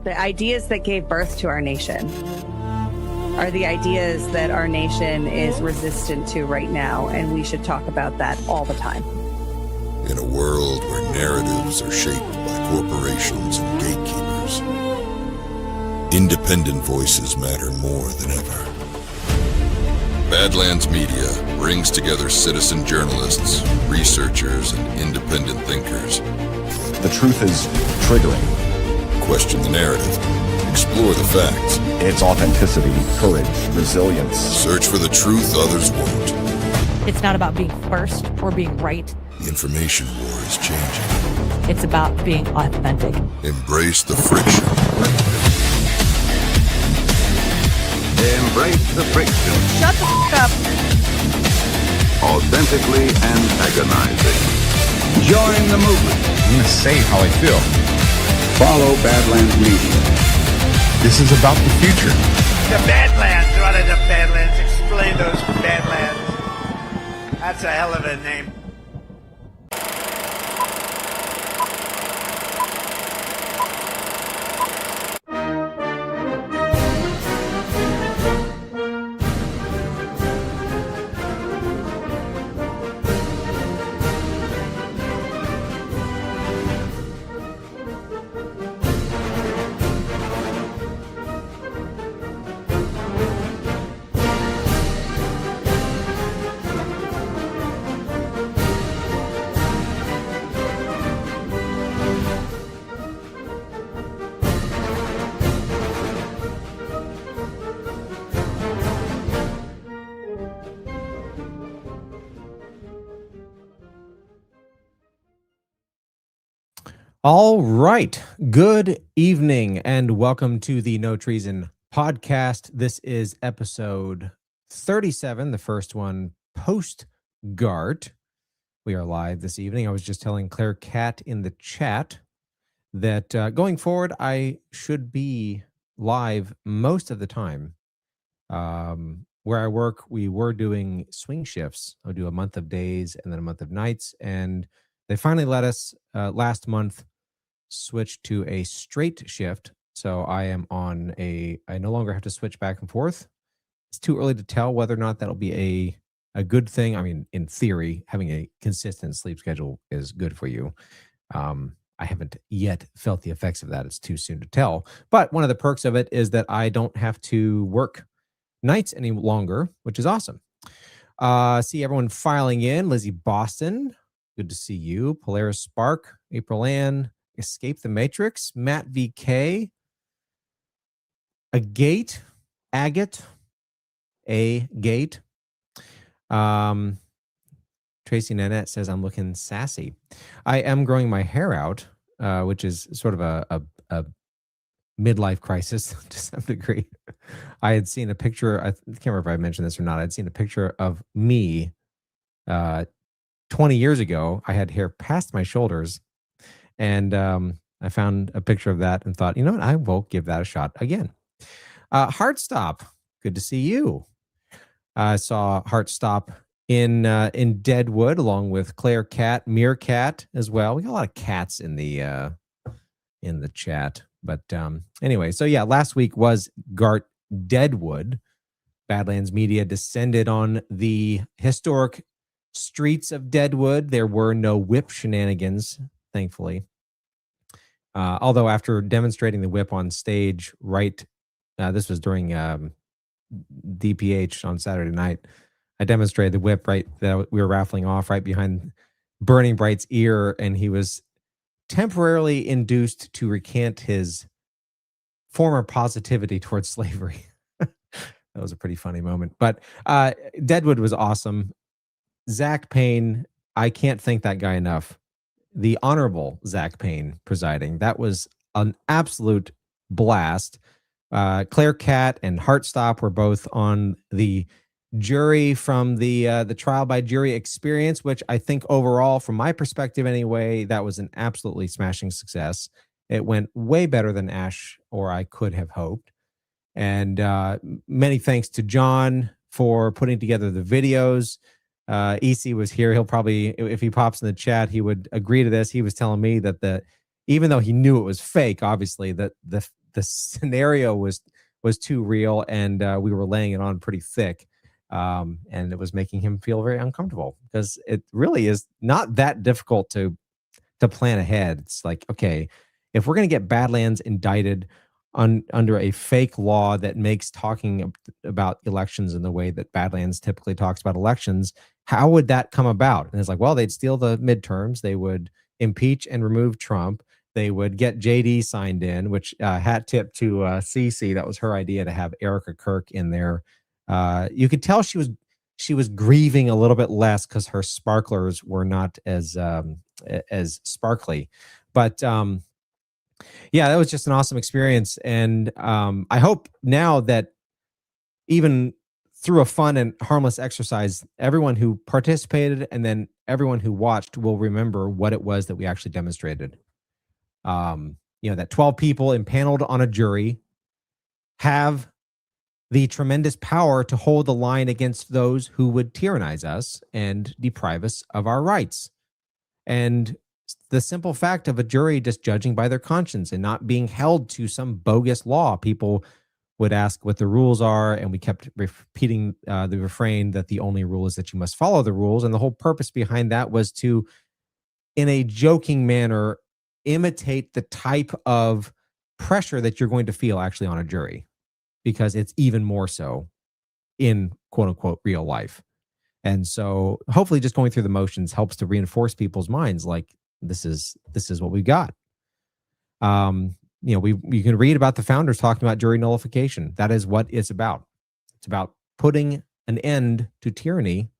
The ideas that gave birth to our nation are the ideas that our nation is resistant to right now, and we should talk about that all the time. In a world where narratives are shaped by corporations and gatekeepers, independent voices matter more than ever. Badlands Media brings together citizen journalists, researchers, and independent thinkers. The truth is triggering. Question the narrative. Explore the facts. It's authenticity, courage, resilience. Search for the truth others won't. It's not about being first or being right. The information war is changing. It's about being authentic. Embrace the friction. Embrace the friction. Shut the f*** up. Authentically antagonizing. Join the movement. I'm going to say how I feel. Follow Badlands Media. This is about the future. The Badlands. What are the Badlands? Explain those Badlands. That's a hell of a name. All right. Good evening and welcome to the No Treason podcast. This is episode 37, the first one post GART. We are live this evening. I was just telling Claire Cat in the chat that going forward, I should be live most of the time. Where I work, we were doing swing shifts. I'll do a month of days and then a month of nights. And they finally let us last month switch to a straight shift. So I am on I no longer have to switch back and forth. It's too early to tell whether or not that'll be a good thing. I mean, in theory, having a consistent sleep schedule is good for you. I haven't yet felt the effects of that. It's too soon to tell. But one of the perks of it is that I don't have to work nights any longer, which is awesome. See everyone filing in. Lizzie Boston, good to see you. Polaris Spark, April Ann, Escape the Matrix, Matt VK, Agate, Tracy Nanette says, I'm looking sassy. I am growing my hair out, which is sort of a midlife crisis to some degree. I had seen a picture, I can't remember if I mentioned this or not. I'd seen a picture of me 20 years ago. I had hair past my shoulders. And I found a picture of that and thought, you know what? I will give that a shot again. Heartstop, good to see you. I saw Heartstop in Deadwood along with Claire Cat, Meerkat as well. We got a lot of cats in the chat. But anyway, so yeah, last week was GART Deadwood. Badlands Media descended on the historic streets of Deadwood. There were no whip shenanigans, thankfully. Although after demonstrating the whip on stage, this was during DPH on Saturday night, I demonstrated the whip right that we were raffling off right behind Burning Bright's ear, and he was temporarily induced to recant his former positivity towards slavery. That was a pretty funny moment. But Deadwood was awesome. Zach Payne, I can't thank that guy enough. The Honorable Zach Payne presiding. That was an absolute blast. Claire Cat and Heartstop were both on the jury from the trial by jury experience, which I think overall, from my perspective anyway, that was an absolutely smashing success. It went way better than Ash or I could have hoped. And many thanks to John for putting together the videos. EC was here. He'll probably, if he pops in the chat, he would agree to this. He was telling me that even though he knew it was fake, obviously, that the scenario was too real, and we were laying it on pretty thick, and it was making him feel very uncomfortable because it really is not that difficult to plan ahead. It's like, okay, if we're going to get Badlands indicted under a fake law that makes talking about elections in the way that Badlands typically talks about elections, how would that come about? And it's like, well, they'd steal the midterms, they would impeach and remove Trump, they would get JD signed in, which hat tip to Cece. That was her idea to have Erica Kirk in there. You could tell she was grieving a little bit less because her sparklers were not as sparkly, but yeah, that was just an awesome experience. And I hope now that even through a fun and harmless exercise, everyone who participated and then everyone who watched will remember what it was that we actually demonstrated. That 12 people impaneled on a jury have the tremendous power to hold the line against those who would tyrannize us and deprive us of our rights. And the simple fact of a jury just judging by their conscience and not being held to some bogus law. People would ask what the rules are, and we kept repeating the refrain that the only rule is that you must follow the rules. And the whole purpose behind that was to, in a joking manner, imitate the type of pressure that you're going to feel actually on a jury, because it's even more so in quote unquote real life. And so hopefully just going through the motions helps to reinforce people's minds like, this is what we got. You can read about the founders talking about jury nullification. That is what it's about. It's about putting an end to tyranny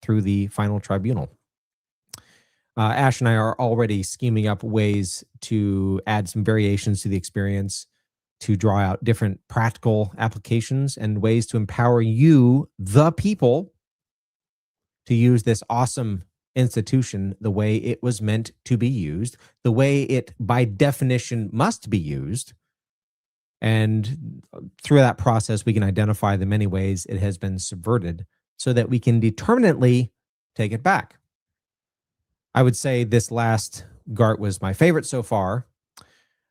through the final tribunal. Ash and I are already scheming up ways to add some variations to the experience, to draw out different practical applications and ways to empower you, the people, to use this awesome institution the way it was meant to be used, the way it by definition must be used. And through that process, we can identify the many ways it has been subverted so that we can determinately take it back. I would say this last GART was my favorite so far,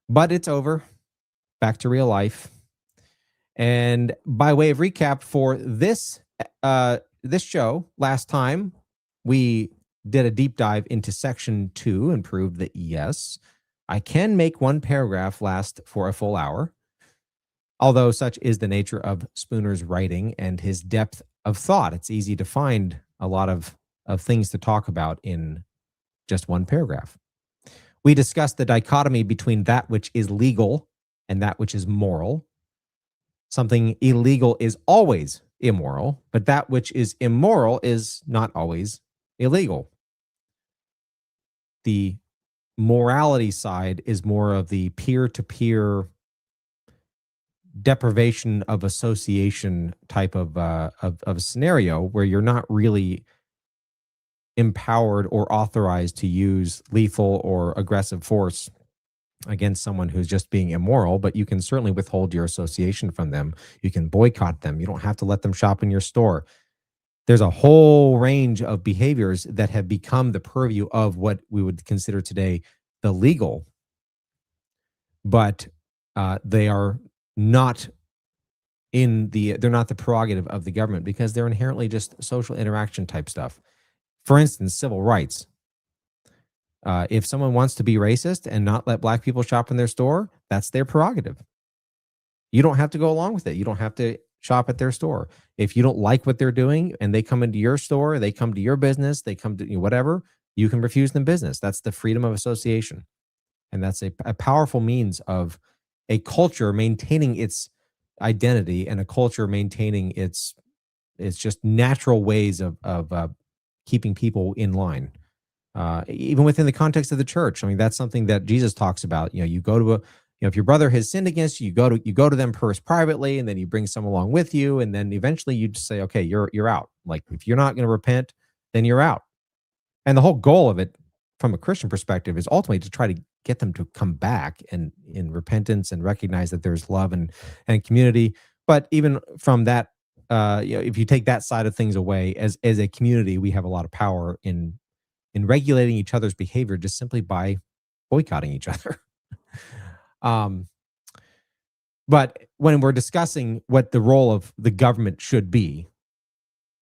but it's over. Back to real life. And by way of recap for this show, last time we did a deep dive into section 2 and proved that yes, I can make one paragraph last for a full hour. Although such is the nature of Spooner's writing and his depth of thought, it's easy to find a lot of things to talk about in just one paragraph. We discussed the dichotomy between that which is legal and that which is moral. Something illegal is always immoral, but that which is immoral is not always illegal. The morality side is more of the peer-to-peer deprivation of association type of a scenario where you're not really empowered or authorized to use lethal or aggressive force against someone who's just being immoral, but you can certainly withhold your association from them. You can boycott them. You don't have to let them shop in your store. There's a whole range of behaviors that have become the purview of what we would consider today the legal, but they are not they're not the prerogative of the government because they're inherently just social interaction type stuff. For instance, civil rights. If someone wants to be racist and not let black people shop in their store, that's their prerogative. You don't have to go along with it. You don't have to shop at their store. If you don't like what they're doing and they come into your store, they come to your business, they come to whatever, you can refuse them business. That's the freedom of association. And that's a powerful means of a culture maintaining its identity and a culture maintaining its just natural ways of keeping people in line. Even within the context of the church. I mean, that's something that Jesus talks about. You go to if your brother has sinned against you, you go to them first privately, and then you bring some along with you, and then eventually you just say, okay, you're out. Like if you're not going to repent, then you're out. And the whole goal of it, from a Christian perspective, is ultimately to try to get them to come back and in repentance and recognize that there's love and community. But even from that, if you take that side of things away, as a community, we have a lot of power in regulating each other's behavior just simply by boycotting each other. But when we're discussing what the role of the government should be,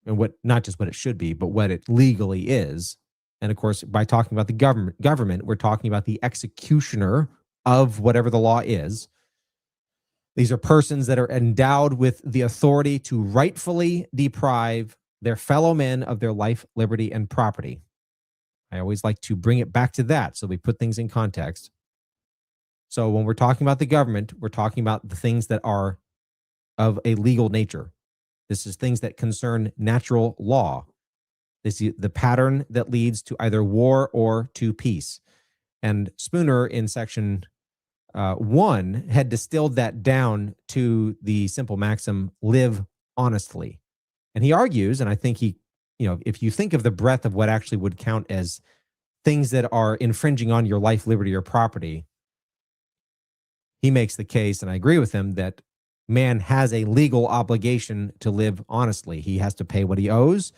and what not just what it should be, but what it legally is, and of course, by talking about the government, we're talking about the executioner of whatever the law is. These are persons that are endowed with the authority to rightfully deprive their fellow men of their life, liberty, and property. I always like to bring it back to that so we put things in context. So when we're talking about the government, we're talking about the things that are of a legal nature. This is things that concern natural law. This is the pattern that leads to either war or to peace. And Spooner in section 1 had distilled that down to the simple maxim, live honestly. And he argues, and I think he, if you think of the breadth of what actually would count as things that are infringing on your life, liberty, or property, he makes the case, and I agree with him, that man has a legal obligation to live honestly. He has to pay what he owes.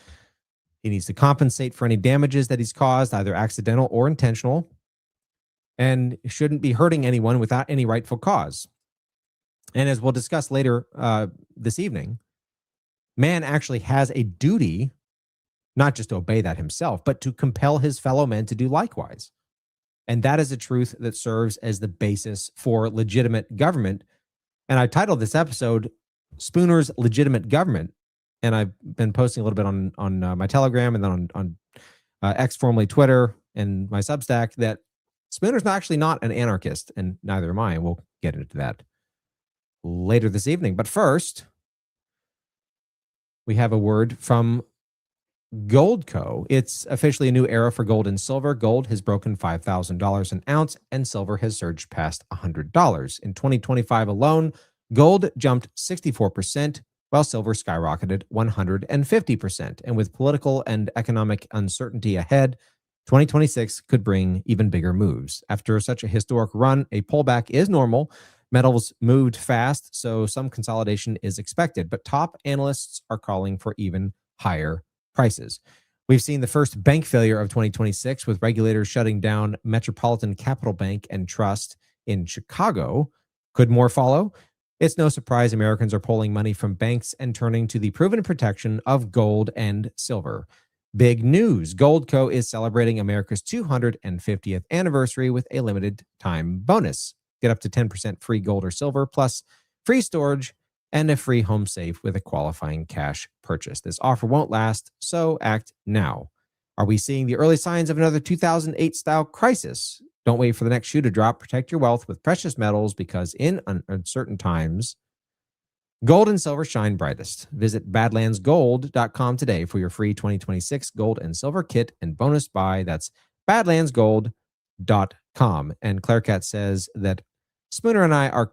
He needs to compensate for any damages that he's caused, either accidental or intentional, and shouldn't be hurting anyone without any rightful cause. And as we'll discuss later this evening, man actually has a duty not just to obey that himself, but to compel his fellow men to do likewise. And that is a truth that serves as the basis for legitimate government. And I titled this episode, Spooner's Legitimate Government. And I've been posting a little bit on my Telegram and then on X, formerly Twitter, and my Substack, that Spooner's actually not an anarchist, and neither am I. And we'll get into that later this evening. But first, we have a word from Gold Co. It's officially a new era for gold and silver. Gold has broken $5,000 an ounce, and silver has surged past $100. In 2025 alone, gold jumped 64%, while silver skyrocketed 150%. And with political and economic uncertainty ahead, 2026 could bring even bigger moves. After such a historic run, a pullback is normal. Metals moved fast, so some consolidation is expected, but top analysts are calling for even higher prices. We've seen the first bank failure of 2026, with regulators shutting down Metropolitan Capital Bank and Trust in Chicago. Could more follow? It's no surprise Americans are pulling money from banks and turning to the proven protection of gold and silver. Big news. Gold Co. is celebrating America's 250th anniversary with a limited time bonus. Get up to 10% free gold or silver, plus free storage and a free home safe with a qualifying cash purchase. This offer won't last, so act now. Are we seeing the early signs of another 2008-style crisis? Don't wait for the next shoe to drop. Protect your wealth with precious metals, because in uncertain times, gold and silver shine brightest. Visit badlandsgold.com today for your free 2026 gold and silver kit and bonus buy. That's badlandsgold.com. And Clairecat says that Spooner and I are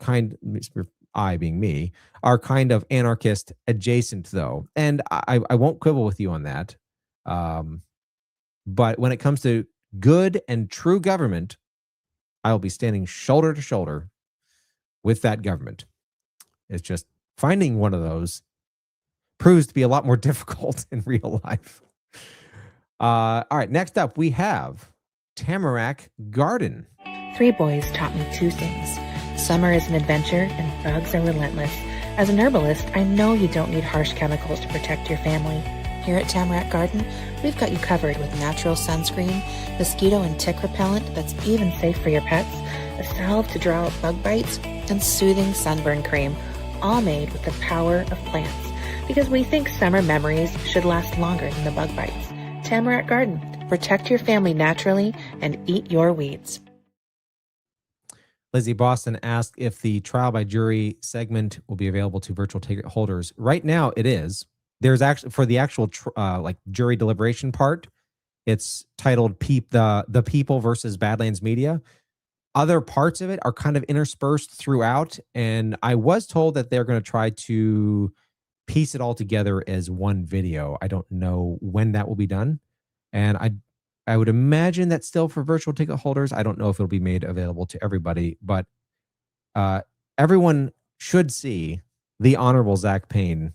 I being me, are kind of anarchist adjacent, though. And I won't quibble with you on that. But when it comes to good and true government, I'll be standing shoulder to shoulder with that government. It's just finding one of those proves to be a lot more difficult in real life. All right, next up, we have Tamarack Garden. 3 boys taught me 2 things. Summer is an adventure and bugs are relentless. As an herbalist, I know you don't need harsh chemicals to protect your family. Here at Tamarack Garden, we've got you covered with natural sunscreen, mosquito and tick repellent that's even safe for your pets, a salve to draw out bug bites, and soothing sunburn cream, all made with the power of plants. Because we think summer memories should last longer than the bug bites. Tamarack Garden. Protect your family naturally and eat your weeds. Lizzie Boston asked if the trial by jury segment will be available to virtual ticket holders. Right now, it is. There's actually, for the actual jury deliberation part, it's titled the People versus Badlands Media. Other parts of it are kind of interspersed throughout, and I was told that they're going to try to piece it all together as one video. I don't know when that will be done, and I would imagine that's still for virtual ticket holders. I don't know if it'll be made available to everybody, but everyone should see the Honorable Zach Payne.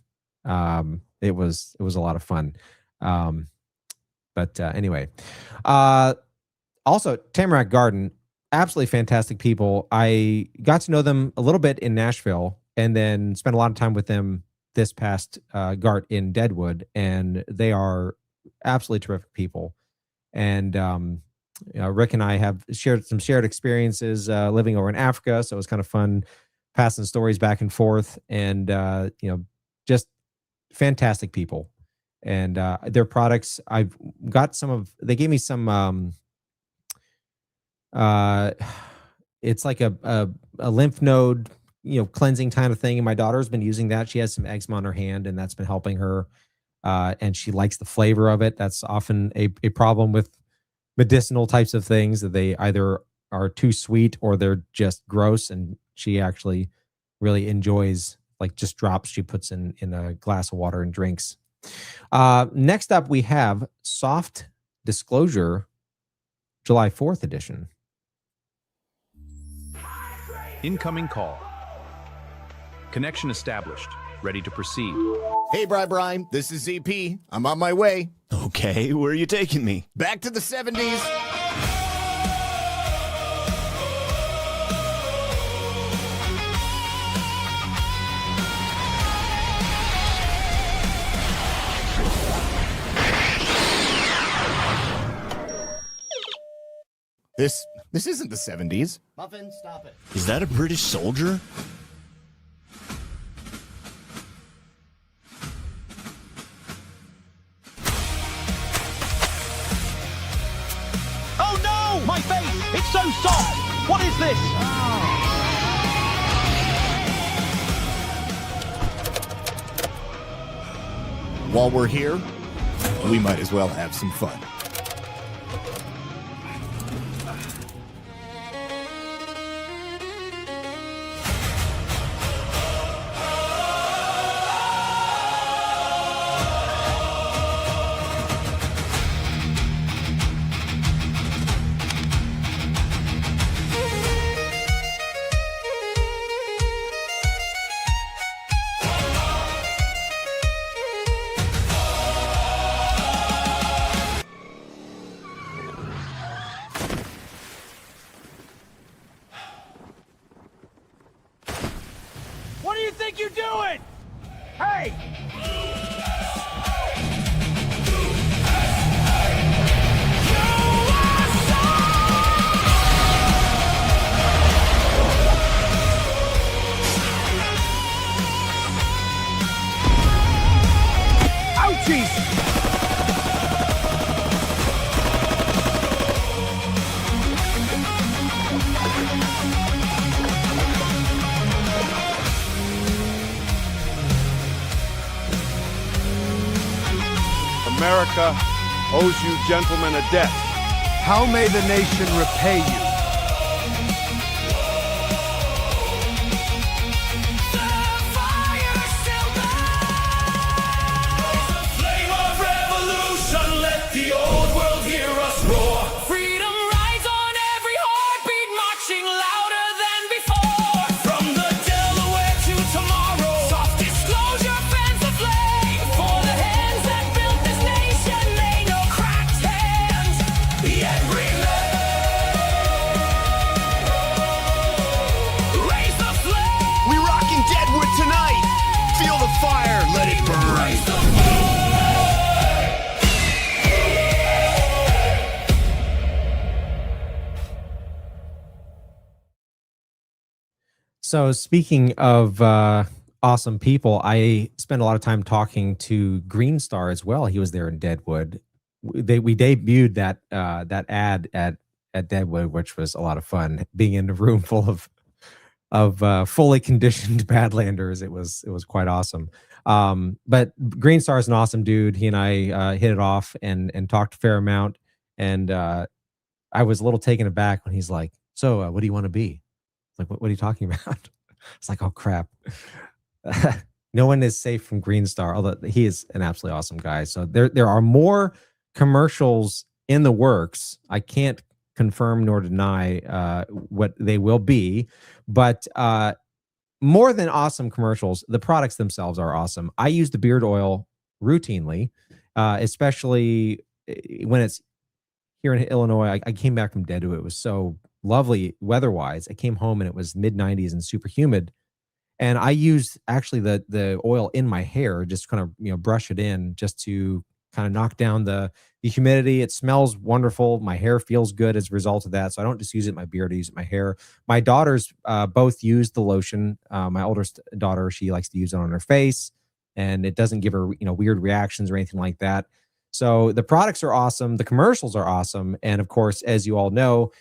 It was a lot of fun. But anyway, also Tamarack Garden, absolutely fantastic people. I got to know them a little bit in Nashville and then spent a lot of time with them this past GART in Deadwood, and they are absolutely terrific people. And Rick and I have shared some shared experiences living over in Africa, so it was kind of fun passing stories back and forth, and just fantastic people. And their products, I've got some of. They gave me some. It's like a lymph node, cleansing kind of thing. And my daughter's been using that. She has some eczema on her hand, and that's been helping her. And she likes the flavor of it. That's often a problem with medicinal types of things, that they either are too sweet or they're just gross. And she actually really enjoys, like, just drops she puts in a glass of water and drinks. Next up, we have Soft Disclosure July 4th edition. Incoming call. Connection established. Ready to proceed. Hey, Brian, this is ZP. I'm on my way. Okay, where are you taking me? Back to the 70s. This isn't the 70s. Muffin, stop it. Is that a British soldier? Oh no! My face! It's so soft! What is this? While we're here, we might as well have some fun. What do you think you're doing? Hey! Ouchies! America owes you gentlemen a debt. How may the nation repay you? Flame of revolution, let the old world hear us roar. Freedom rides on every heartbeat, marching louder than before. From the Delaware to tomorrow, soft disclosure fans the flame. For the hands that built this nation, they know cracked hands yet remain. Raise the flame. We rocking Deadwood tonight. Feel the fire, let it burn. Raise the flame. So speaking of awesome people, I spent a lot of time talking to Green Star as well. He was there in Deadwood. We debuted that ad at Deadwood, which was a lot of fun. Being in a room full of fully conditioned Badlanders, it was quite awesome. But Green Star is an awesome dude. He and I hit it off and talked a fair amount. And I was a little taken aback when he's like, "So, what do you want to be?" Like, what are you talking about? It's like, oh crap. No one is safe from Green Star, although he is an absolutely awesome guy. So there are more commercials in the works. I can't confirm nor deny what they will be, but more than awesome commercials, the products themselves are awesome. I use the beard oil routinely, especially when it's here in Illinois. I came back from Deadwood. It was so lovely weather-wise. I came home and it was mid-90s and super humid. And I used actually the oil in my hair, just kind of, brush it in just to kind of knock down the humidity. It smells wonderful. My hair feels good as a result of that. So I don't just use it in my beard, I use it in my hair. My daughters both use the lotion. My oldest daughter, she likes to use it on her face, and it doesn't give her, weird reactions or anything like that. So the products are awesome. The commercials are awesome. And of course, as you all know,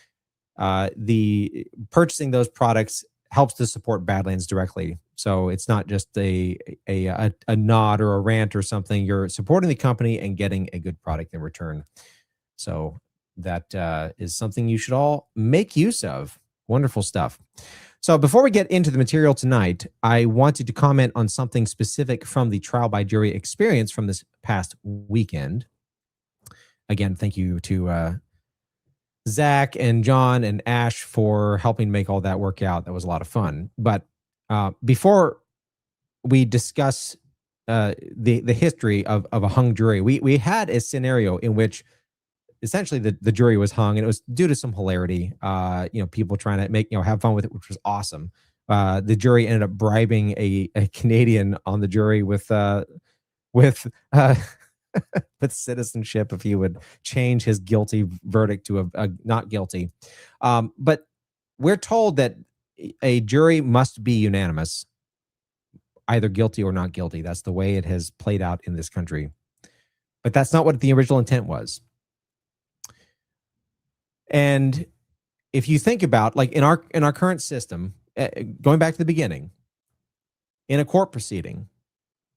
the purchasing those products helps to support Badlands directly. So it's not just a nod or a rant or something. You're supporting the company and getting a good product in return. So that is something you should all make use of. Wonderful stuff. So before we get into the material tonight, I wanted to comment on something specific from the trial by jury experience from this past weekend. Again, thank you to Zach and John and Ash for helping make all that work out. That was a lot of fun. But before we discuss the history of a hung jury, we had a scenario in which essentially the jury was hung, and it was due to some hilarity. People trying to make have fun with it, which was awesome. The jury ended up bribing a Canadian on the jury with with citizenship if he would change his guilty verdict to a not guilty. But we're told that a jury must be unanimous, either guilty or not guilty. That's the way it has played out in this country. But that's not what the original intent was. And if you think about, like, in our current system, going back to the beginning, in a court proceeding,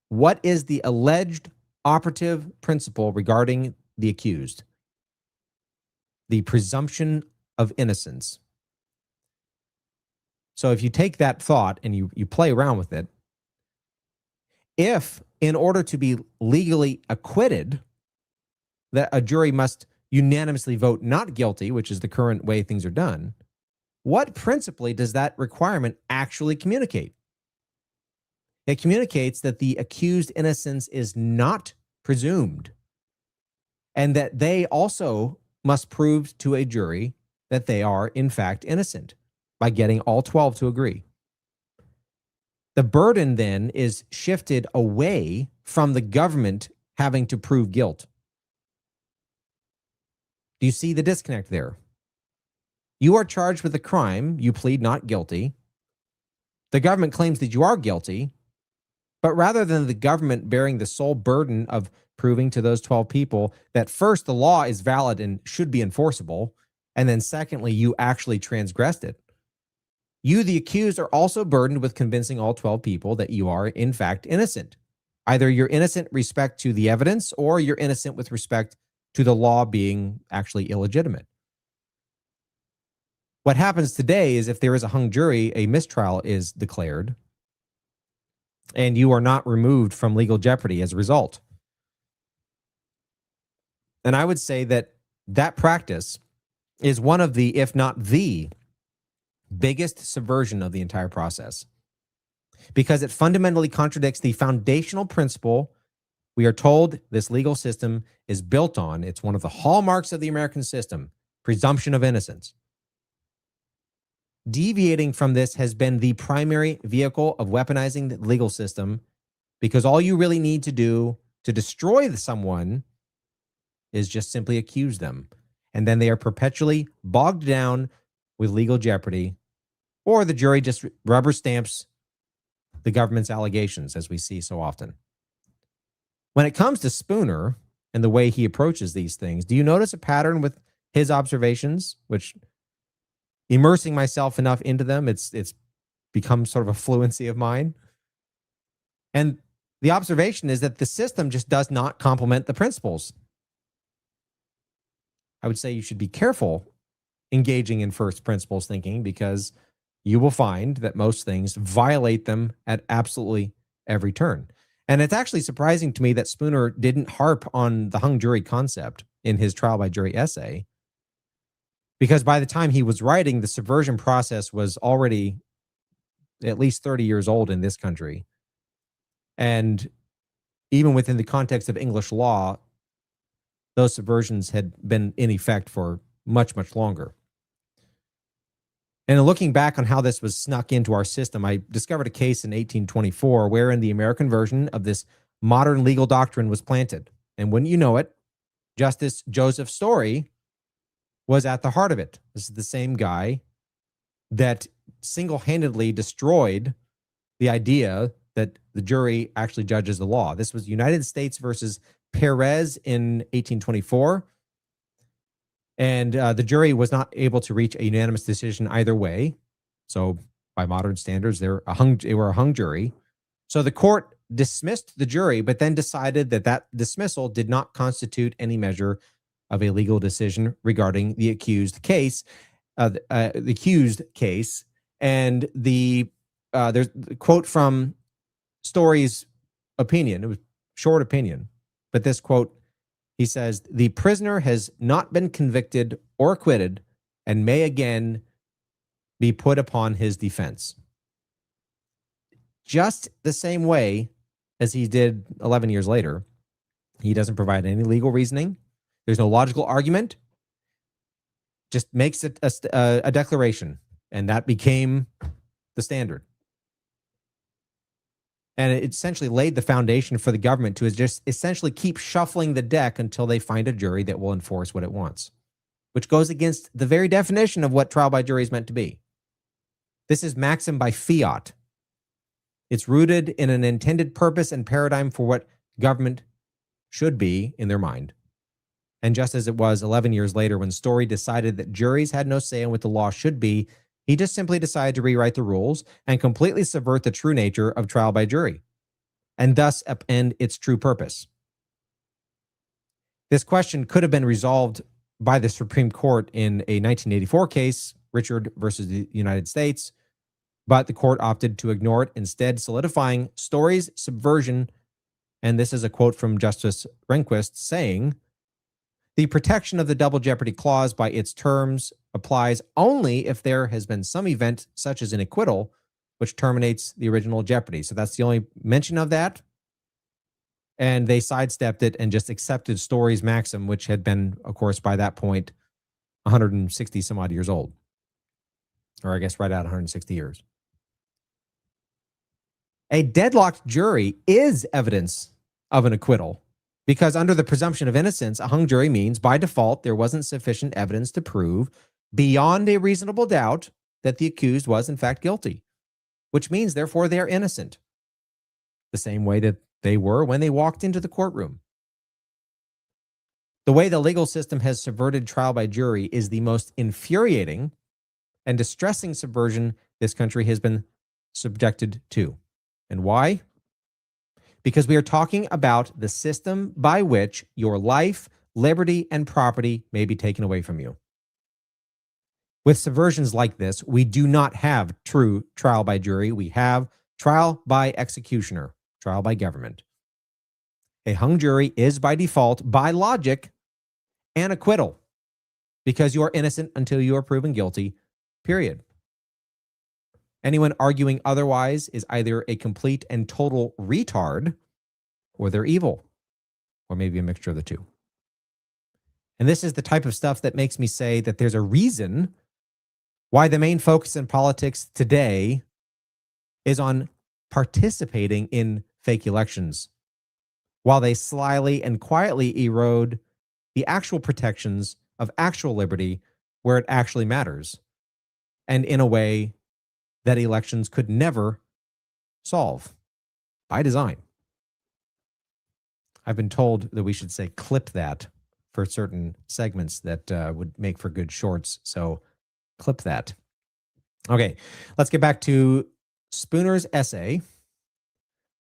what is the alleged operative principle regarding the accused? The presumption of innocence. So if you take that thought and you play around with it, if in order to be legally acquitted, that a jury must unanimously vote not guilty, which is the current way things are done, what principally does that requirement actually communicate? It communicates that the accused innocence is not presumed, and that they also must prove to a jury that they are in fact innocent by getting all 12 to agree. The burden then is shifted away from the government having to prove guilt. Do you see the disconnect there? You are charged with a crime, you plead not guilty. The government claims that you are guilty, but rather than the government bearing the sole burden of proving to those 12 people that first, the law is valid and should be enforceable, and then secondly, you actually transgressed it, you, the accused, are also burdened with convincing all 12 people that you are in fact innocent. Either you're innocent with respect to the evidence, or you're innocent with respect to the law being actually illegitimate. What happens today is if there is a hung jury, a mistrial is declared, and you are not removed from legal jeopardy as a result. And I would say that that practice is one of the, if not the biggest subversion of the entire process, because it fundamentally contradicts the foundational principle we are told this legal system is built on. It's one of the hallmarks of the American system, presumption of innocence. Deviating from this has been the primary vehicle of weaponizing the legal system, because all you really need to do to destroy someone is just simply accuse them. And then they are perpetually bogged down with legal jeopardy, or the jury just rubber stamps the government's allegations, as we see so often. When it comes to Spooner and the way he approaches these things, do you notice a pattern with his observations, which, immersing myself enough into them, it's become sort of a fluency of mine? And the observation is that the system just does not complement the principles. I would say you should be careful engaging in first principles thinking, because you will find that most things violate them at absolutely every turn. And it's actually surprising to me that Spooner didn't harp on the hung jury concept in his trial by jury essay, because by the time he was writing, the subversion process was already at least 30 years old in this country. And even within the context of English law, those subversions had been in effect for much, much longer. And in looking back on how this was snuck into our system, I discovered a case in 1824 wherein the American version of this modern legal doctrine was planted. And wouldn't you know it, Justice Joseph Story was at the heart of it. This is the same guy that single-handedly destroyed the idea that the jury actually judges the law. This was United States versus Perez in 1824. And the jury was not able to reach a unanimous decision either way. So by modern standards, they were a hung jury. So the court dismissed the jury, but then decided that that dismissal did not constitute any measure of a legal decision regarding the accused case. And there's a quote from Story's opinion. It was short opinion, but this quote, he says, "The prisoner has not been convicted or acquitted and may again be put upon his defense." Just the same way as he did 11 years later, he doesn't provide any legal reasoning. There's no logical argument. Just makes it a declaration, and that became the standard. And it essentially laid the foundation for the government to just essentially keep shuffling the deck until they find a jury that will enforce what it wants, which goes against the very definition of what trial by jury is meant to be. This is maxim by fiat. It's rooted in an intended purpose and paradigm for what government should be in their mind. And just as it was 11 years later when Story decided that juries had no say in what the law should be, he just simply decided to rewrite the rules and completely subvert the true nature of trial by jury, and thus upend its true purpose. This question could have been resolved by the Supreme Court in a 1984 case, Richard versus the United States, but the court opted to ignore it, instead solidifying Story's subversion. And this is a quote from Justice Rehnquist saying, "The protection of the double jeopardy clause by its terms applies only if there has been some event such as an acquittal which terminates the original jeopardy." So that's the only mention of that. And they sidestepped it and just accepted Story's maxim, which had been, of course, by that point, 160 some odd years old. Or I guess right at 160 years. A deadlocked jury is evidence of an acquittal, because under the presumption of innocence, a hung jury means by default there wasn't sufficient evidence to prove beyond a reasonable doubt that the accused was in fact guilty, which means therefore they are innocent, the same way that they were when they walked into the courtroom. The way the legal system has subverted trial by jury is the most infuriating and distressing subversion this country has been subjected to. And why? Because we are talking about the system by which your life, liberty, and property may be taken away from you. With subversions like this, we do not have true trial by jury. We have trial by executioner, trial by government. A hung jury is by default, by logic, an acquittal, because you are innocent until you are proven guilty, period. Anyone arguing otherwise is either a complete and total retard, or they're evil, or maybe a mixture of the two. And this is the type of stuff that makes me say that there's a reason why the main focus in politics today is on participating in fake elections, while they slyly and quietly erode the actual protections of actual liberty where it actually matters, and in a way that elections could never solve by design. I've been told that we should say clip that for certain segments that would make for good shorts. So clip that. Okay, let's get back to Spooner's essay.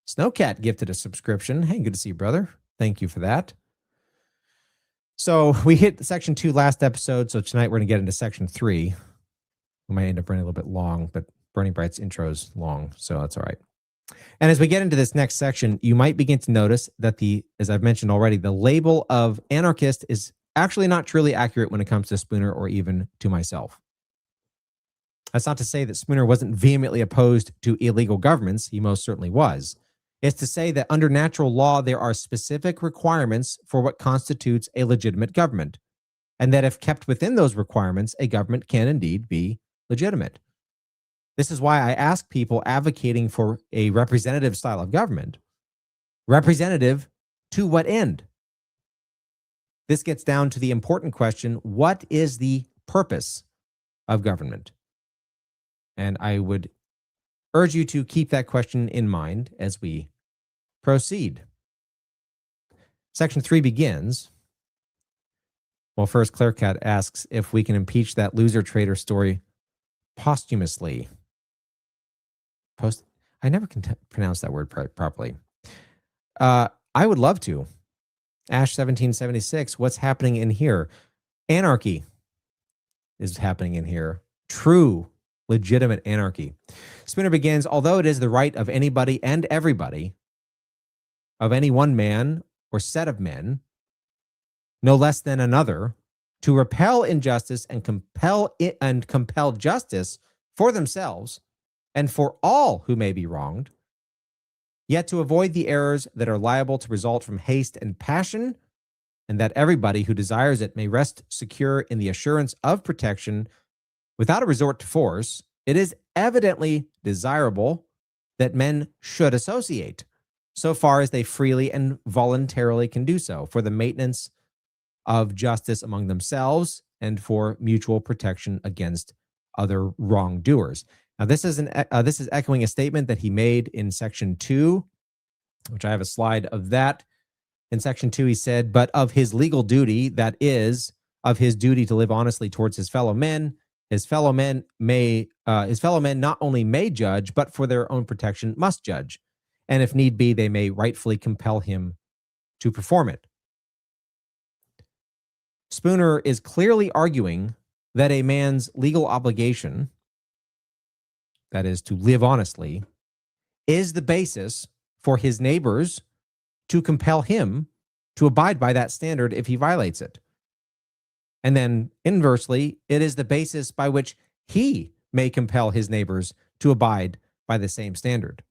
Snowcat gifted a subscription. Hey, good to see you, brother. Thank you for that. So we hit section 2 last episode. So tonight we're going to get into section 3. We might end up running a little bit long, but Burning Bright's intro's long, so that's all right. And as we get into this next section, you might begin to notice that as I've mentioned already, the label of anarchist is actually not truly accurate when it comes to Spooner or even to myself. That's not to say that Spooner wasn't vehemently opposed to illegal governments. He most certainly was. It's to say that under natural law, there are specific requirements for what constitutes a legitimate government, and that if kept within those requirements, a government can indeed be legitimate. This is why I ask people advocating for a representative style of government, representative to what end? This gets down to the important question, what is the purpose of government? And I would urge you to keep that question in mind as we proceed. Section 3 begins. Well, first, Clairecat asks if we can impeach that loser traitor story posthumously. I never can pronounce that word properly. I would love to. Ash 1776, what's happening in here? Anarchy is happening in here. True, legitimate anarchy. Spooner begins, although it is the right of anybody and everybody, of any one man or set of men, no less than another, to repel injustice and compel justice for themselves and for all who may be wronged, yet to avoid the errors that are liable to result from haste and passion, and that everybody who desires it may rest secure in the assurance of protection without a resort to force, it is evidently desirable that men should associate, so far as they freely and voluntarily can do so, for the maintenance of justice among themselves and for mutual protection against other wrongdoers. Now, this is echoing a statement that he made in Section 2, which I have a slide of that. In Section 2, he said, but of his legal duty, that is, of his duty to live honestly towards his fellow men not only may judge, but for their own protection must judge. And if need be, they may rightfully compel him to perform it. Spooner is clearly arguing that a man's legal obligation, that is, to live honestly, is the basis for his neighbors to compel him to abide by that standard if he violates it. And then inversely, it is the basis by which he may compel his neighbors to abide by the same standard.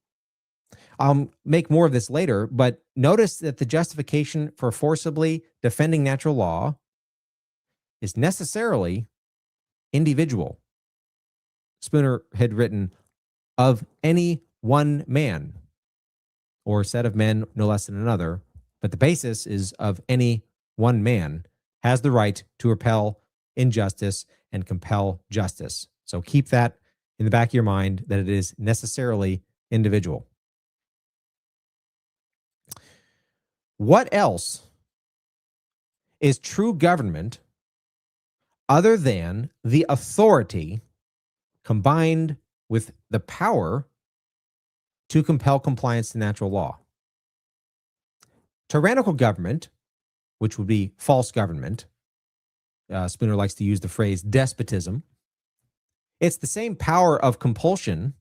I'll make more of this later, but notice that the justification for forcibly defending natural law is necessarily individual. Spooner had written, of any one man or set of men, no less than another, but the basis is of any one man has the right to repel injustice and compel justice. So keep that in the back of your mind, that it is necessarily individual. What else is true government other than the authority combined with the power to compel compliance to natural law? Tyrannical government, which would be false government, Spooner likes to use the phrase despotism. It's the same power of compulsion,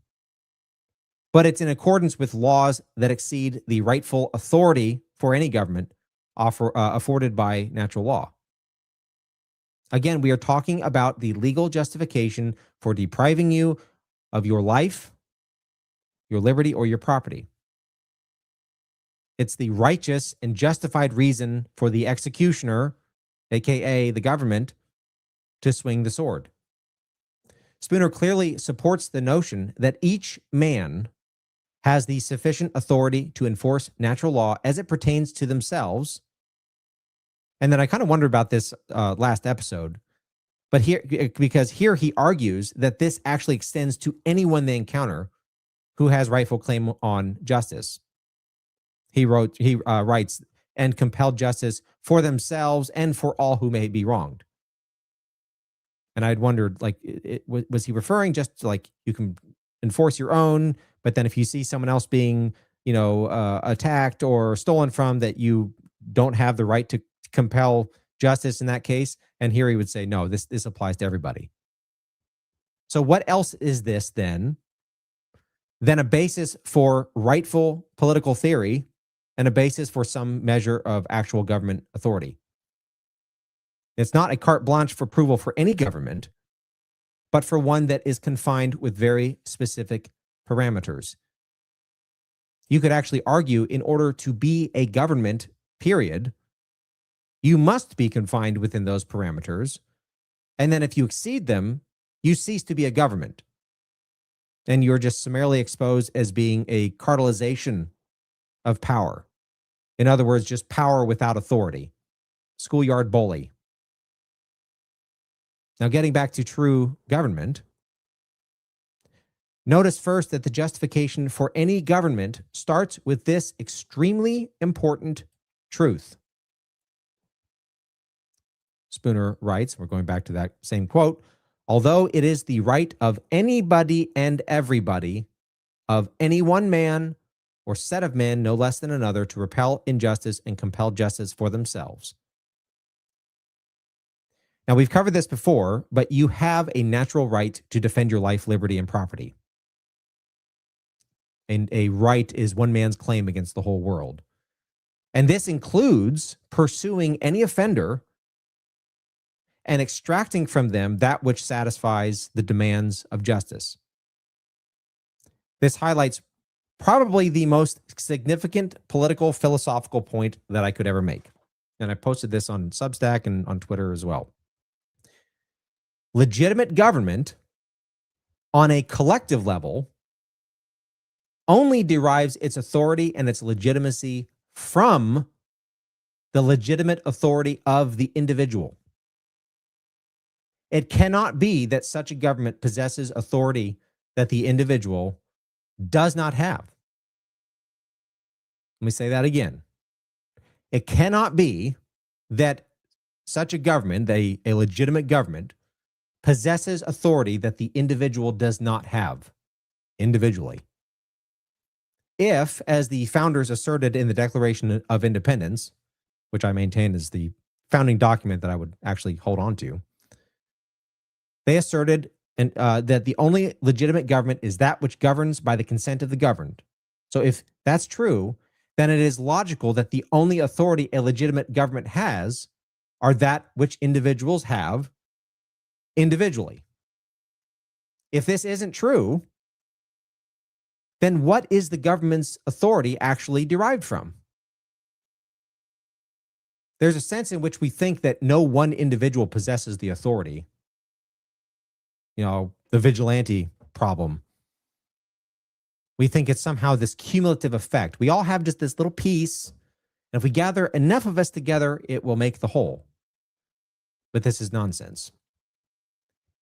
but it's in accordance with laws that exceed the rightful authority for any government afforded by natural law. Again, we are talking about the legal justification for depriving you of your life, your liberty, or your property. It's the righteous and justified reason for the executioner, aka the government, to swing the sword. Spooner clearly supports the notion that each man has the sufficient authority to enforce natural law as it pertains to themselves. And then I kind of wondered about this last episode, but because here he argues that this actually extends to anyone they encounter who has rightful claim on justice. He writes, and compelled justice for themselves and for all who may be wronged. And I'd wondered, like, was he referring just to, like, you can enforce your own, but then if you see someone else being, attacked or stolen from, that you don't have the right to compel justice in that case? And here he would say, no, this applies to everybody. So what else is this then a basis for rightful political theory and a basis for some measure of actual government authority? It's not a carte blanche for approval for any government, but for one that is confined with very specific parameters. You could actually argue, in order to be a government, period, you must be confined within those parameters. And then if you exceed them, you cease to be a government. And you're just summarily exposed as being a cartelization of power. In other words, just power without authority. Schoolyard bully. Now, getting back to true government, notice first that the justification for any government starts with this extremely important truth. Spooner writes, we're going back to that same quote, although it is the right of anybody and everybody, of any one man or set of men, no less than another, to repel injustice and compel justice for themselves. Now, we've covered this before, but you have a natural right to defend your life, liberty, and property. And a right is one man's claim against the whole world. And this includes pursuing any offender and extracting from them that which satisfies the demands of justice. This highlights probably the most significant political philosophical point that I could ever make. And I posted this on Substack and on Twitter as well. Legitimate government on a collective level only derives its authority and its legitimacy from the legitimate authority of the individual. It cannot be that such a government possesses authority that the individual does not have. Let me say that again. It cannot be that such a government, a legitimate government, possesses authority that the individual does not have individually. If, as the founders asserted in the Declaration of Independence, which I maintain is the founding document that I would actually hold on to, they asserted that the only legitimate government is that which governs by the consent of the governed. So if that's true, then it is logical that the only authority a legitimate government has are that which individuals have individually. If this isn't true, then what is the government's authority actually derived from? There's a sense in which we think that no one individual possesses the authority. You know, the vigilante problem. We think it's somehow this cumulative effect. We all have just this little piece, and if we gather enough of us together, it will make the whole. But this is nonsense.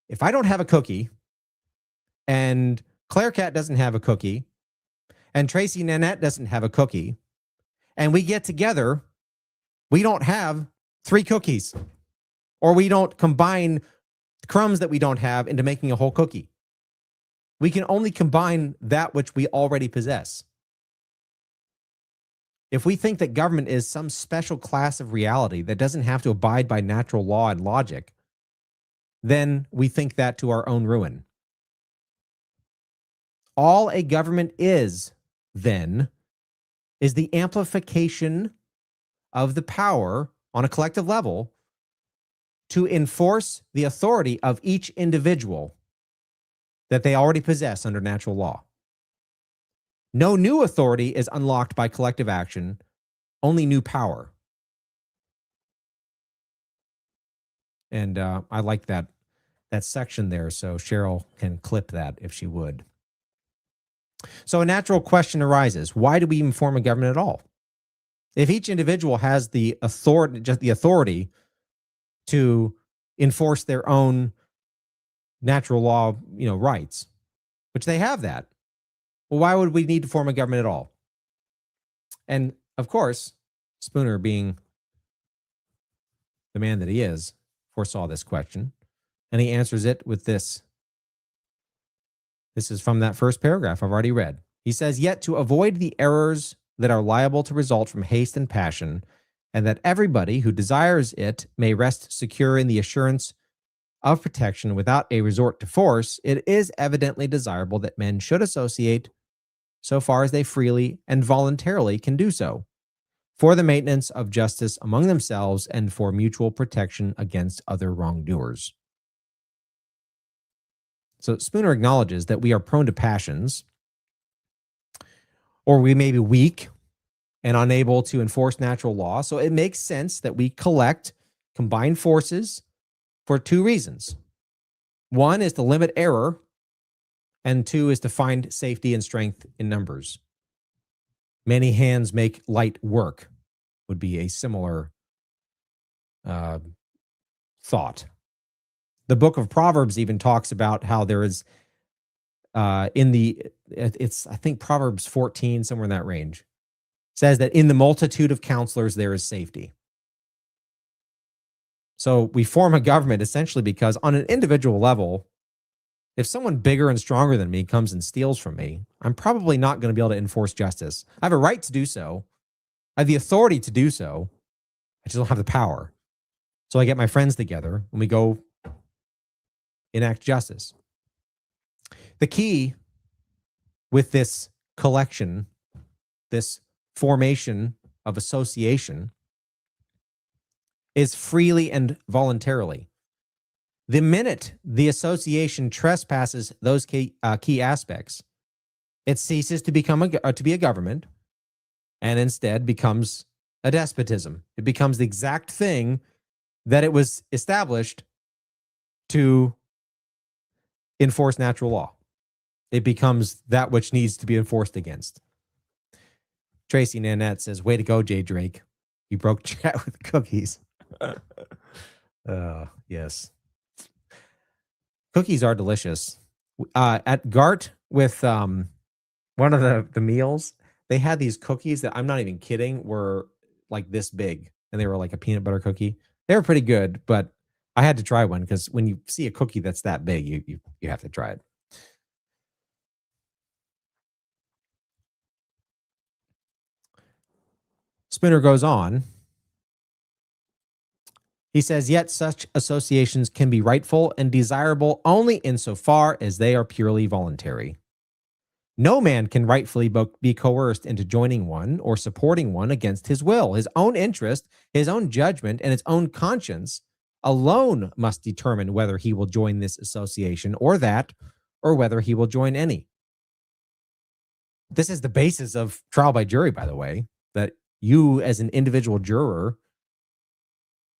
If I don't have a cookie, and Claire Cat doesn't have a cookie, and Tracy Nanette doesn't have a cookie, and we get together, we don't have 3 cookies, or we don't combine crumbs that we don't have into making a whole cookie. We can only combine that which we already possess. If we think that government is some special class of reality that doesn't have to abide by natural law and logic, then we think that to our own ruin. All a government is, then, is the amplification of the power on a collective level to enforce the authority of each individual that they already possess under natural law. No new authority is unlocked by collective action, only new power. And I like that section there, so Cheryl can clip that if she would. So a natural question arises: why do we even form a government at all? If each individual has the authority to enforce their own natural law, rights, which they have that, well, why would we need to form a government at all? And of course, Spooner, being the man that he is, foresaw this question, and he answers it with this. This is from that first paragraph I've already read. He says, yet to avoid the errors that are liable to result from haste and passion, and that everybody who desires it may rest secure in the assurance of protection without a resort to force, it is evidently desirable that men should associate so far as they freely and voluntarily can do so, for the maintenance of justice among themselves and for mutual protection against other wrongdoers. So Spooner acknowledges that we are prone to passions, or we may be weak and unable to enforce natural law. So it makes sense that we collect combined forces for 2 reasons. One is to limit error, and two is to find safety and strength in numbers. Many hands make light work would be a similar thought. The book of Proverbs even talks about how there is I think Proverbs 14, somewhere in that range, says that in the multitude of counselors there is safety. So we form a government essentially because on an individual level, if someone bigger and stronger than me comes and steals from me, I'm probably not going to be able to enforce justice. I have a right to do so. I have the authority to do so. I just don't have the power. So I get my friends together and we go enact justice. The key with this collection, this formation of association, is freely and voluntarily. The minute the association trespasses those key aspects, it ceases to become to be a government and instead becomes a despotism. It becomes the exact thing that it was established to enforce natural law. It becomes that which needs to be enforced against. Tracy Nanette says, way to go, Jay Drake. You broke chat with cookies. Yes. Cookies are delicious. At GART with one of the meals, they had these cookies that, I'm not even kidding, were like this big. And they were like a peanut butter cookie. They were pretty good, but I had to try one because when you see a cookie that's that big, you have to try it. Spooner goes on. He says, yet such associations can be rightful and desirable only insofar as they are purely voluntary. No man can rightfully be coerced into joining one or supporting one against his will. His own interest, his own judgment, and his own conscience alone must determine whether he will join this association or that, or whether he will join any. This is the basis of trial by jury, by the way, that you as an individual juror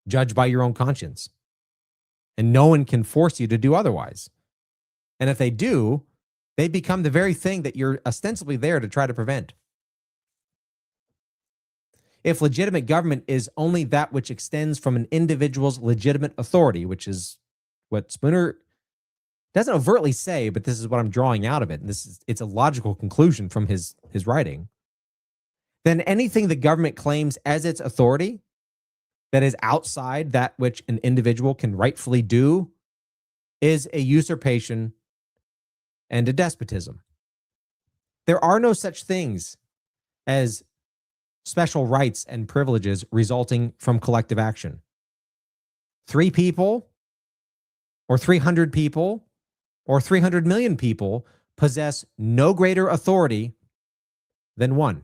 judge by your own conscience. And no one can force you to do otherwise. And if they do, they become the very thing that you're ostensibly there to try to prevent. If legitimate government is only that which extends from an individual's legitimate authority, which is what Spooner doesn't overtly say, but this is what I'm drawing out of it. And it's a logical conclusion from his writing. Then anything the government claims as its authority that is outside that which an individual can rightfully do is a usurpation and a despotism. There are no such things as special rights and privileges resulting from collective action. 3 people or 300 people or 300 million people possess no greater authority than one.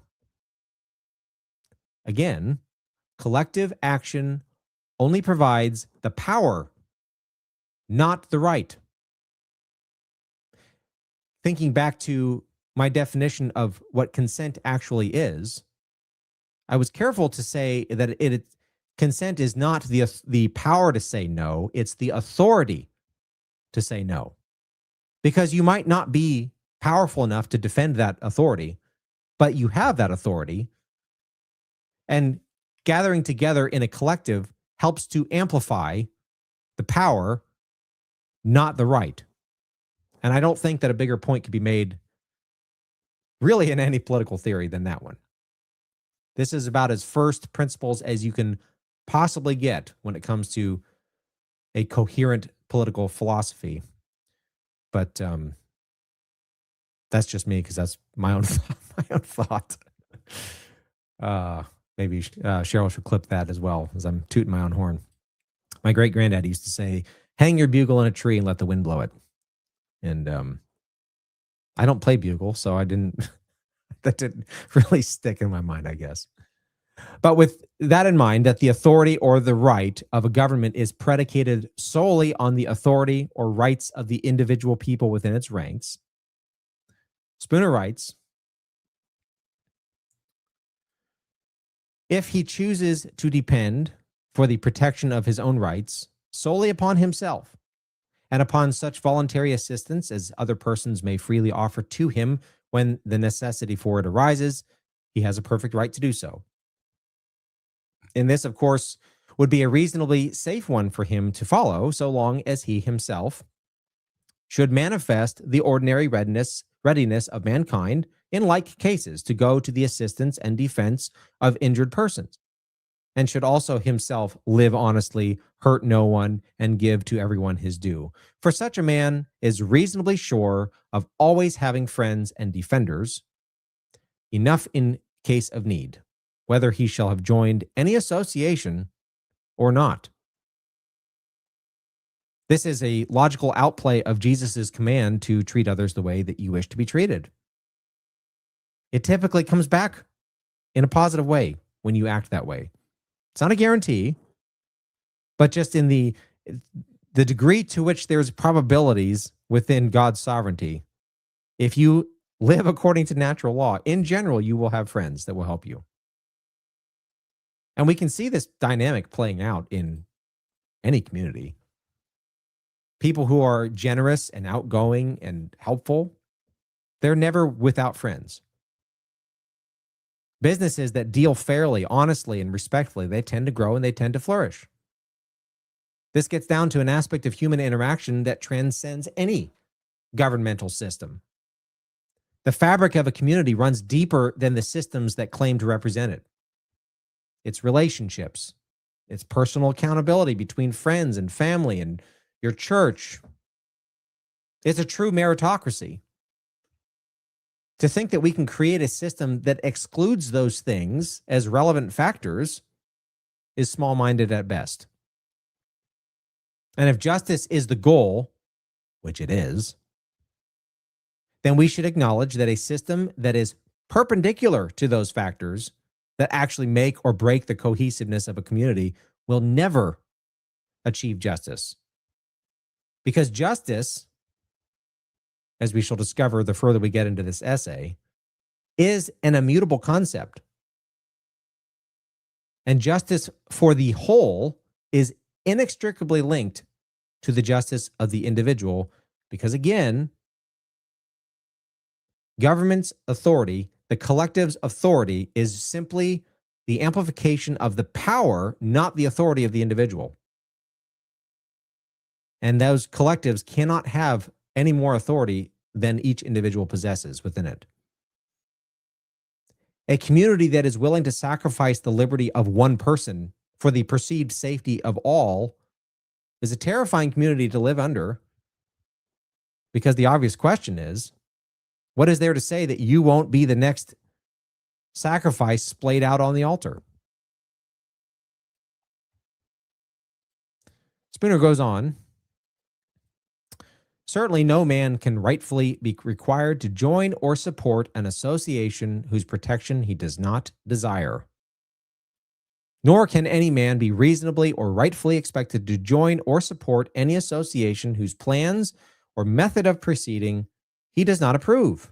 Again, collective action only provides the power, not the right. Thinking back to my definition of what consent actually is, I was careful to say that consent is not the power to say no, it's the authority to say no. Because you might not be powerful enough to defend that authority, but you have that authority. And gathering together in a collective helps to amplify the power, not the right. And I don't think that a bigger point could be made really in any political theory than that one. This is about as first principles as you can possibly get when it comes to a coherent political philosophy. But that's just me because that's my own thought. Maybe Cheryl should clip that as well, as I'm tooting my own horn. My great granddad used to say, "Hang your bugle in a tree and let the wind blow it." And I don't play bugle, so I didn't. That didn't really stick in my mind, I guess. But with that in mind, that the authority or the right of a government is predicated solely on the authority or rights of the individual people within its ranks, Spooner writes, if he chooses to depend for the protection of his own rights solely upon himself, and upon such voluntary assistance as other persons may freely offer to him when the necessity for it arises, he has a perfect right to do so. And this, of course, would be a reasonably safe one for him to follow, so long as he himself should manifest the ordinary readiness of mankind in like cases to go to the assistance and defense of injured persons, and should also himself live honestly, hurt no one, and give to everyone his due. For such a man is reasonably sure of always having friends and defenders, enough in case of need, whether he shall have joined any association or not. This is a logical outplay of Jesus' command to treat others the way that you wish to be treated. It typically comes back in a positive way when you act that way. It's not a guarantee, but just in the degree to which there's probabilities within God's sovereignty, if you live according to natural law, in general, you will have friends that will help you. And we can see this dynamic playing out in any community. People who are generous and outgoing and helpful, they're never without friends. Businesses that deal fairly, honestly, and respectfully, they tend to grow and they tend to flourish. This gets down to an aspect of human interaction that transcends any governmental system. The fabric of a community runs deeper than the systems that claim to represent it. It's relationships. It's personal accountability between friends and family and your church. It's a true meritocracy. To think that we can create a system that excludes those things as relevant factors is small-minded at best. And if justice is the goal, which it is, then we should acknowledge that a system that is perpendicular to those factors that actually make or break the cohesiveness of a community will never achieve justice. Because justice, as we shall discover the further we get into this essay, is an immutable concept. And justice for the whole is inextricably linked to the justice of the individual, because again, government's authority, the collective's authority, is simply the amplification of the power, not the authority of the individual. And those collectives cannot have any more authority than each individual possesses within it. A community that is willing to sacrifice the liberty of one person for the perceived safety of all is a terrifying community to live under, because the obvious question is, what is there to say that you won't be the next sacrifice splayed out on the altar? Spooner goes on. Certainly no man can rightfully be required to join or support an association whose protection he does not desire. Nor can any man be reasonably or rightfully expected to join or support any association whose plans or method of proceeding he does not approve,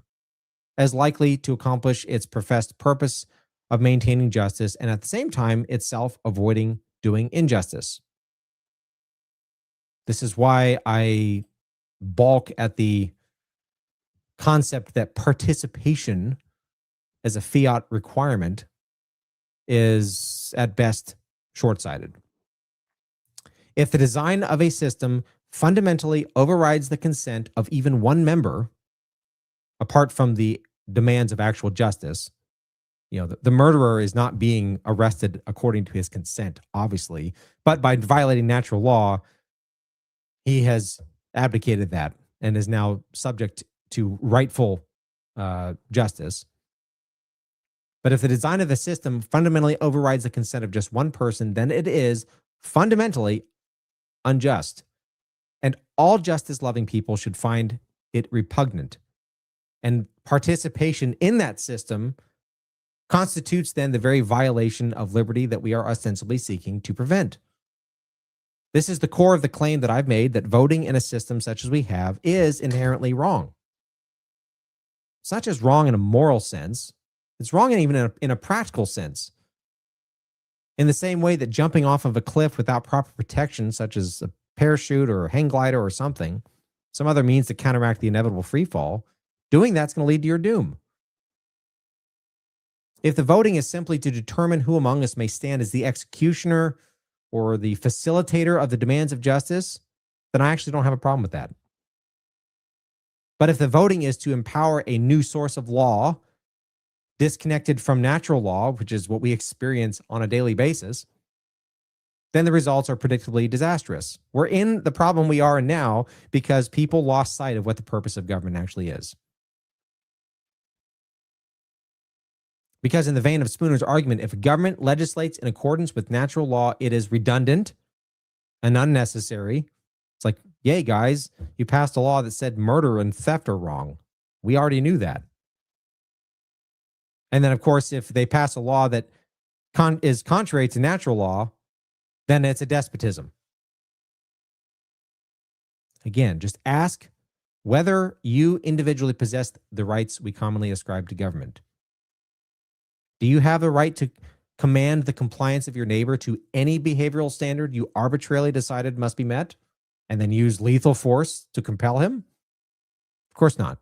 as likely to accomplish its professed purpose of maintaining justice and at the same time itself avoiding doing injustice. This is why I balk at the concept that participation as a fiat requirement is at best short-sighted. If the design of a system fundamentally overrides the consent of even one member, apart from the demands of actual justice, the murderer is not being arrested according to his consent, obviously, but by violating natural law, he has abdicated that and is now subject to rightful justice. But if the design of the system fundamentally overrides the consent of just one person, then it is fundamentally unjust. And all justice-loving people should find it repugnant. And participation in that system constitutes then the very violation of liberty that we are ostensibly seeking to prevent. This is the core of the claim that I've made, that voting in a system such as we have is inherently wrong. It's not just wrong in a moral sense. It's wrong even in a practical sense. In the same way that jumping off of a cliff without proper protection, such as a parachute or hang glider or something, some other means to counteract the inevitable free fall, doing that's going to lead to your doom. If the voting is simply to determine who among us may stand as the executioner or the facilitator of the demands of justice, then I actually don't have a problem with that. But if the voting is to empower a new source of law, disconnected from natural law, which is what we experience on a daily basis, then the results are predictably disastrous. We're in the problem we are in now because people lost sight of what the purpose of government actually is. Because in the vein of Spooner's argument, if a government legislates in accordance with natural law, it is redundant and unnecessary. It's like, yay, guys, you passed a law that said murder and theft are wrong. We already knew that. And then, of course, if they pass a law that is contrary to natural law, then it's a despotism. Again, just ask whether you individually possess the rights we commonly ascribe to government. Do you have the right to command the compliance of your neighbor to any behavioral standard you arbitrarily decided must be met, and then use lethal force to compel him? Of course not.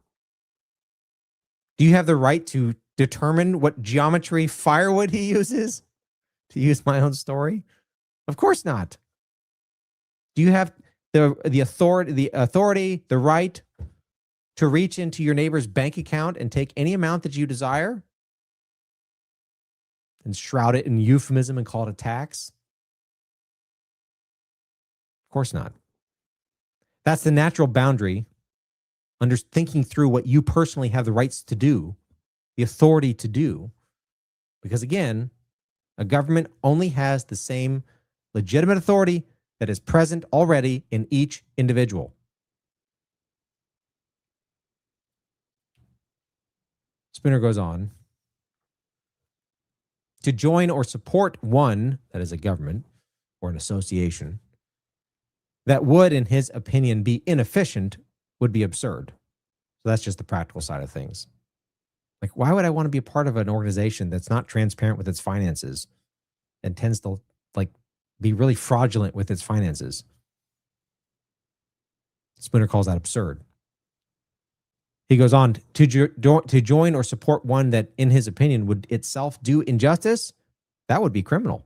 Do you have the right to determine what geometry firewood he uses? To use my own story? Of course not. Do you have the authority, the right to reach into your neighbor's bank account and take any amount that you desire and shroud it in euphemism and call it a tax? Of course not. That's the natural boundary under thinking through what you personally have the rights to do, the authority to do. Because again, a government only has the same legitimate authority that is present already in each individual. Spooner goes on. To join or support one, that is a government or an association, that would, in his opinion, be inefficient would be absurd. So that's just the practical side of things. Like, why would I want to be a part of an organization that's not transparent with its finances and tends to be really fraudulent with its finances? Spooner calls that absurd. He goes on, to join or support one that, in his opinion, would itself do injustice, that would be criminal.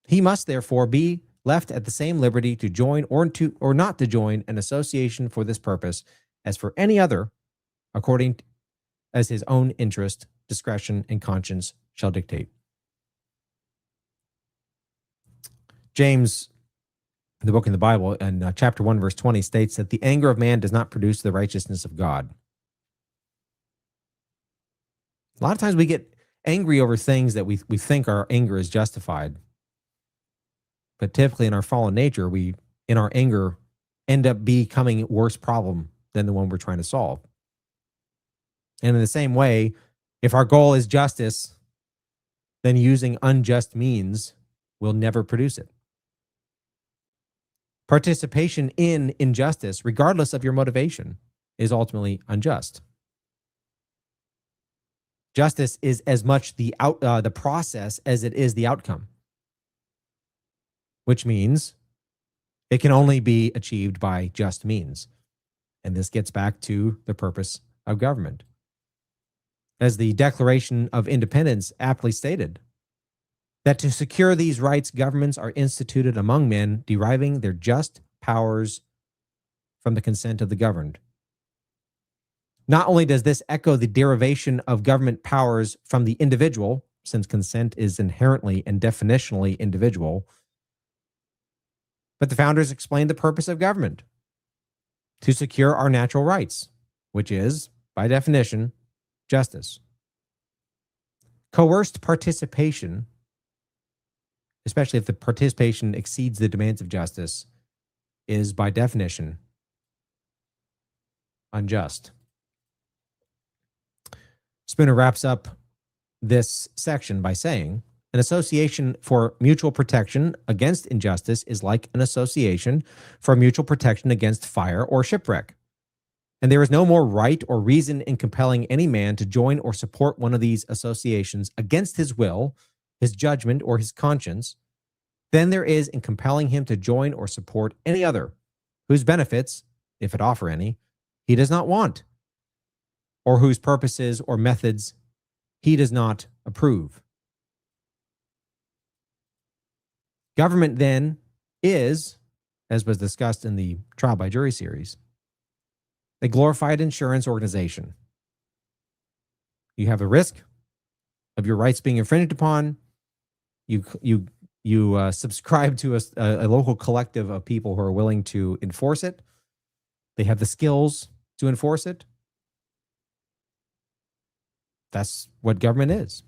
He must therefore be left at the same liberty to join or not to join an association for this purpose as for any other, according as his own interest, discretion, and conscience shall dictate. James, the book in the Bible, in chapter 1, verse 20, states that the anger of man does not produce the righteousness of God. A lot of times we get angry over things that we think our anger is justified. But typically in our fallen nature, we, in our anger, end up becoming a worse problem than the one we're trying to solve. And in the same way, if our goal is justice, then using unjust means will never produce it. Participation in injustice, regardless of your motivation, is ultimately unjust. Justice is as much the process as it is the outcome, which means it can only be achieved by just means. And this gets back to the purpose of government. As the Declaration of Independence aptly stated, that to secure these rights, governments are instituted among men, deriving their just powers from the consent of the governed. Not only does this echo the derivation of government powers from the individual, since consent is inherently and definitionally individual, but the founders explained the purpose of government: to secure our natural rights, which is, by definition, justice. Coerced participation, especially if the participation exceeds the demands of justice, is by definition unjust. Spooner wraps up this section by saying, an association for mutual protection against injustice is like an association for mutual protection against fire or shipwreck. And there is no more right or reason in compelling any man to join or support one of these associations against his will, his judgment, or his conscience than there is in compelling him to join or support any other whose benefits, if it offer any, he does not want, or whose purposes or methods he does not approve. Government then is, as was discussed in the trial by jury series, a glorified insurance organization. You have a risk of your rights being infringed upon. You subscribe to a local collective of people who are willing to enforce it. They have the skills to enforce it. That's what government is,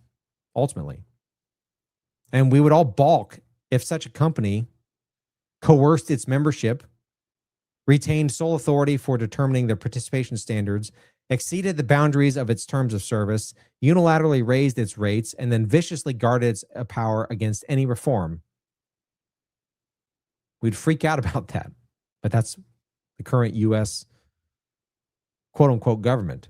ultimately. And we would all balk if such a company coerced its membership, retained sole authority for determining their participation standards, exceeded the boundaries of its terms of service, unilaterally raised its rates, and then viciously guarded its power against any reform. We'd freak out about that. But that's the current U.S. quote-unquote government.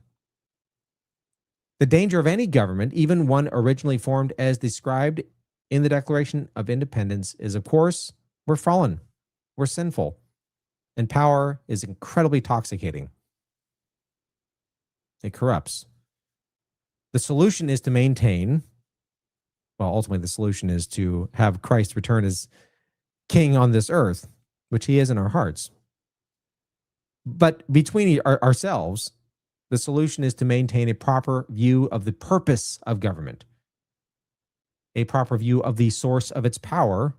The danger of any government, even one originally formed as described in the Declaration of Independence, is, of course, we're fallen, we're sinful, and power is incredibly intoxicating. It corrupts. The solution is to maintain, well, ultimately the solution is to have Christ return as king on this earth, which he is in our hearts. But between ourselves, the solution is to maintain a proper view of the purpose of government, a proper view of the source of its power,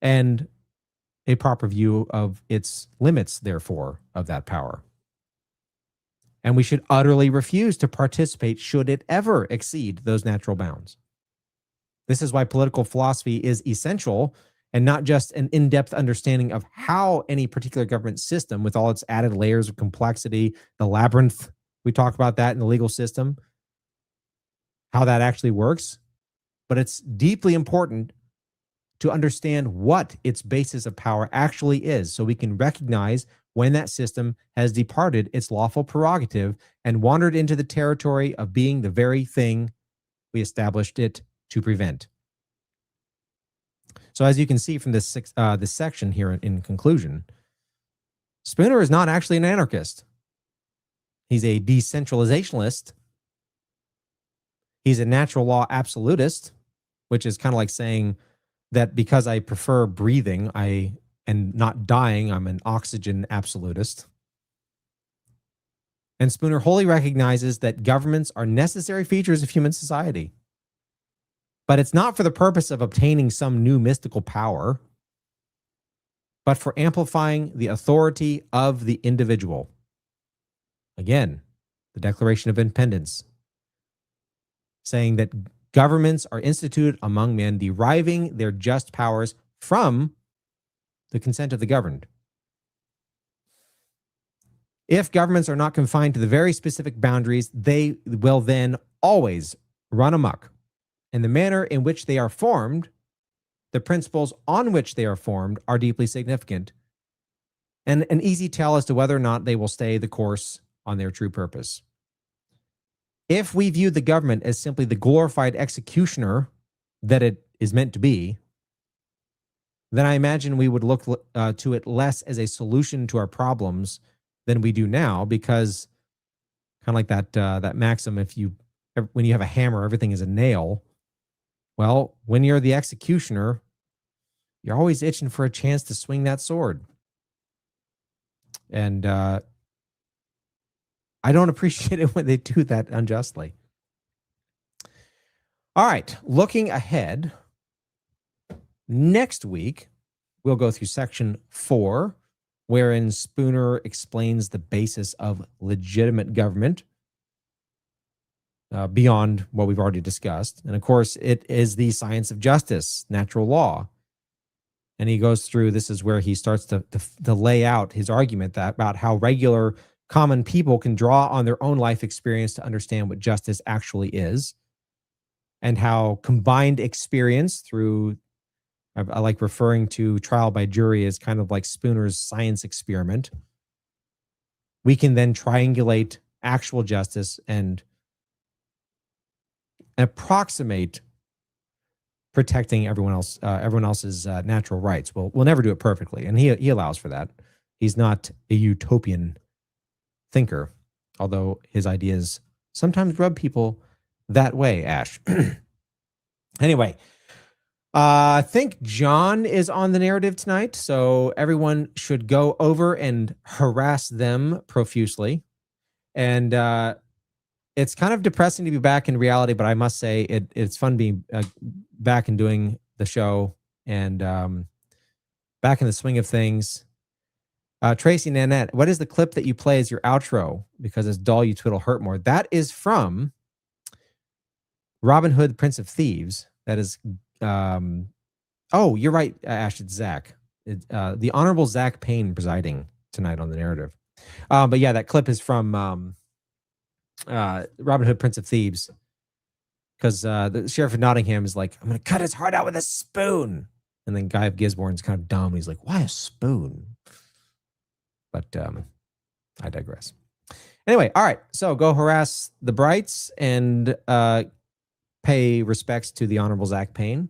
and a proper view of its limits, therefore, of that power. And we should utterly refuse to participate should it ever exceed those natural bounds. This is why political philosophy is essential, and not just an in-depth understanding of how any particular government system, with all its added layers of complexity, the labyrinth, we talk about that in the legal system, how that actually works. But it's deeply important to understand what its basis of power actually is, so we can recognize when that system has departed its lawful prerogative and wandered into the territory of being the very thing we established it to prevent. So as you can see from this section here in conclusion, Spooner is not actually an anarchist. He's a decentralizationalist. He's a natural law absolutist, which is kind of like saying that because I prefer breathing and not dying, I'm an oxygen absolutist. And Spooner wholly recognizes that governments are necessary features of human society. But it's not for the purpose of obtaining some new mystical power, but for amplifying the authority of the individual. Again, the Declaration of Independence, saying that governments are instituted among men, deriving their just powers from the consent of the governed. If governments are not confined to the very specific boundaries, they will then always run amok. And the manner in which they are formed, the principles on which they are formed, are deeply significant, and an easy tell as to whether or not they will stay the course on their true purpose. If we view the government as simply the glorified executioner that it is meant to be, then I imagine we would look to it less as a solution to our problems than we do now, because kind of like that maxim, when you have a hammer, everything is a nail. Well, when you're the executioner, you're always itching for a chance to swing that sword. And I don't appreciate it when they do that unjustly. All right, looking ahead, next week, we'll go through section 4, wherein Spooner explains the basis of legitimate government, beyond what we've already discussed. And of course, it is the science of justice, natural law. And he goes through, this is where he starts to lay out his argument about how regular common people can draw on their own life experience to understand what justice actually is, and how combined experience through, I like referring to trial by jury as kind of like Spooner's science experiment. We can then triangulate actual justice and approximate protecting everyone else's natural rights. We'll never do it perfectly, and he allows for that. He's not a utopian thinker, although his ideas sometimes rub people that way, Ash. Anyway, I think John is on the narrative tonight, so everyone should go over and harass them profusely. And it's kind of depressing to be back in reality, but I must say it's fun being back and doing the show and back in the swing of things. Tracy Nanette, what is the clip that you play as your outro? Because it's dull, you twiddle, hurt more. That is from Robin Hood, Prince of Thieves. That is, oh, you're right, Ash, it's Zach. The Honorable Zach Payne presiding tonight on the narrative. But yeah, that clip is from Robin Hood, Prince of Thieves. Because the Sheriff of Nottingham is like, I'm going to cut his heart out with a spoon. And then Guy of Gisborne's kind of dumb. He's like, why a spoon? But I digress. Anyway, all right. So go harass the Brights and pay respects to the Honorable Zach Payne.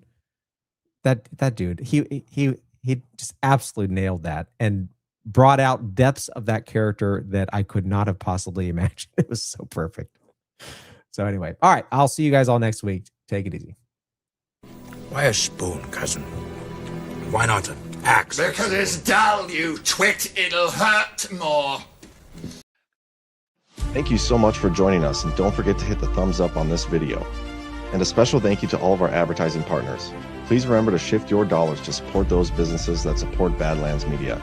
That dude, he just absolutely nailed that and brought out depths of that character that I could not have possibly imagined. It was so perfect. So anyway, all right. I'll see you guys all next week. Take it easy. Why a spoon, cousin? Why not an axe? Because it's dull, you twit. It'll hurt more. Thank you so much for joining us, and don't forget to hit the thumbs up on this video. And a special thank you to all of our advertising partners. Please remember to shift your dollars to support those businesses that support Badlands Media.